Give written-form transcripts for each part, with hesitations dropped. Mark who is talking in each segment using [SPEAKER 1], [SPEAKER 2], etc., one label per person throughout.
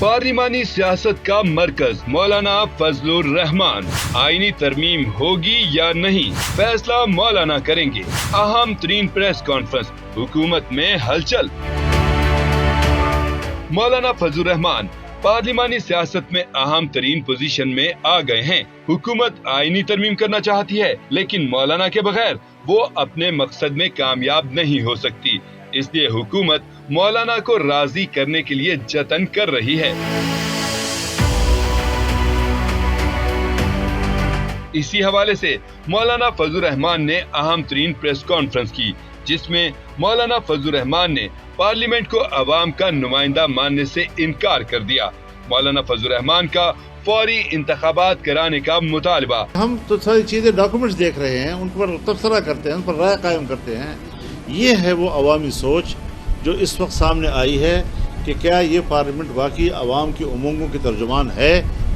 [SPEAKER 1] पार्लिमानी सियासत का मरकज मौलाना फजलुर रहमान। आईनी तरमीम होगी या नहीं, फैसला मौलाना करेंगे। अहम तरीन प्रेस कॉन्फ्रेंस, हुकूमत में हलचल। मौलाना फजलुर रहमान पार्लिमानी सियासत में अहम तरीन पोजीशन में आ गए हैं। हुकूमत आईनी तरमीम करना चाहती है, लेकिन मौलाना के बगैर वो अपने मकसद में कामयाब नहीं हो सकती। इसलिए हुकूमत मौलाना को राजी करने के लिए जतन कर रही है। इसी हवाले से मौलाना फजलुर रहमान ने अहम तरीन प्रेस कॉन्फ्रेंस की, जिसमें मौलाना फजलुर रहमान ने पार्लियामेंट को अवाम का नुमाइंदा मानने से इनकार कर दिया। मौलाना फजलुर रहमान का फौरी इंतखाबात कराने का मुतालबा।
[SPEAKER 2] हम तो सारी चीजें डॉक्यूमेंट्स देख रहे हैं, उन पर तबसरा करते हैं, उन पर राय कायम करते हैं। ये है वो अवामी सोच जो इस वक्त सामने आई है कि क्या ये पार्लियामेंट वाकई अवाम की उमंगों की तर्जुमान है?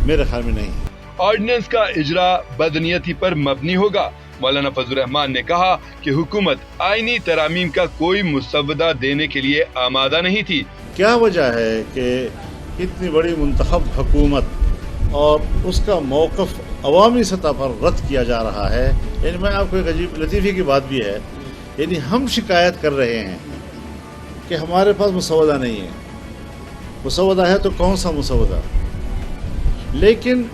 [SPEAKER 2] मेरे ख्याल में नहीं।
[SPEAKER 1] ऑर्डिनेंस का इजरा बदनीयती पर मबनी होगा। मौलाना फजलुर रहमान ने कहा कि हुकूमत आईनी तरामीम का कोई मुसव्वदा देने के लिए आमादा नहीं थी।
[SPEAKER 2] क्या वजह है कि इतनी बड़ी मुंतखब हुकूमत और उसका मौक़िफ़ अवामी सतह पर रद्द किया जा रहा है? यानी मैं आपको एक अजीब लतीफ़े की बात भी है, यानी हम शिकायत कर रहे हैं कि हमारे पास मुसव्वदा नहीं है। मुसव्वदा है तो कौन सा मुसव्वदा? लेकिन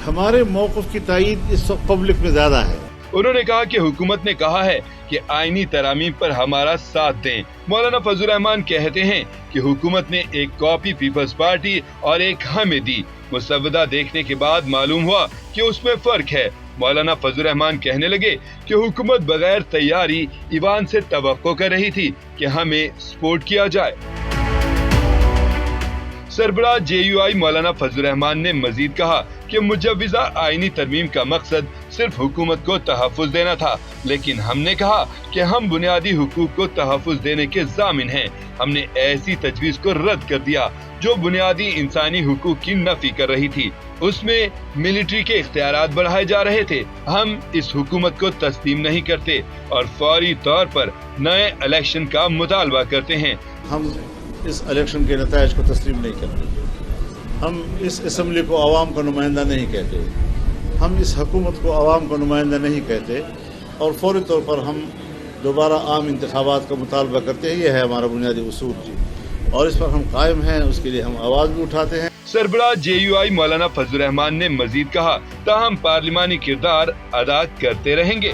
[SPEAKER 2] हमारे मौक़िफ़ की तायीद इस वक्त पब्लिक में ज़्यादा है।
[SPEAKER 1] उन्होंने कहा कि हुकूमत ने कहा है कि आईनी तरामीम पर हमारा साथ दें। मौलाना फजलुर रहमान कहते हैं कि हुकूमत ने एक कॉपी पीपल्स पार्टी और एक हमें दी। मुसव्वदा देखने के बाद मालूम हुआ कि उसमें फर्क है। मौलाना फजलुर रहमान कहने लगे कि हुकूमत बगैर तैयारी ईवान से तवक्को कर रही थी कि हमें सपोर्ट किया जाए। सरबराह JUI मौलाना फजलुर रहमान ने मजीद कहा कि मुजव्विज़ा आईनी तरमीम का मकसद सिर्फ हुकूमत को तहफ़्फ़ुज़ देना था, लेकिन हमने कहा कि हम बुनियादी हुकूक को तहफ़्फ़ुज़ देने के ज़ामिन हैं। हमने ऐसी तजवीज़ को रद्द कर दिया जो बुनियादी इंसानी हुकूक की नफ़ी कर रही थी। उसमें मिलिट्री के इख्तियारात बढ़ाए जा रहे थे। हम इस हुकूमत को तस्लीम नहीं करते और फौरी तौर पर नए इलेक्शन का मुतालबा करते हैं।
[SPEAKER 2] हम इस इलेक्शन के नताइज को तस्लीम नहीं करते। हम इस असम्बली को आवाम का नुमाइंदा नहीं कहते। हम इस हुकूमत को आवाम का नुमाइंदा नहीं कहते और फौरी तौर पर हम दोबारा आम इंतखाबात का मुतालबा करते हैं। यह है हमारा बुनियादी उसूल जी, और इस पर हम कायम हैं। उसके लिए हम आवाज़ भी उठाते हैं।
[SPEAKER 1] सरबराह JUI मौलाना फजलुर रहमान ने मजीद कहा, ताहम पार्लिमानी किरदार अदा करते रहेंगे।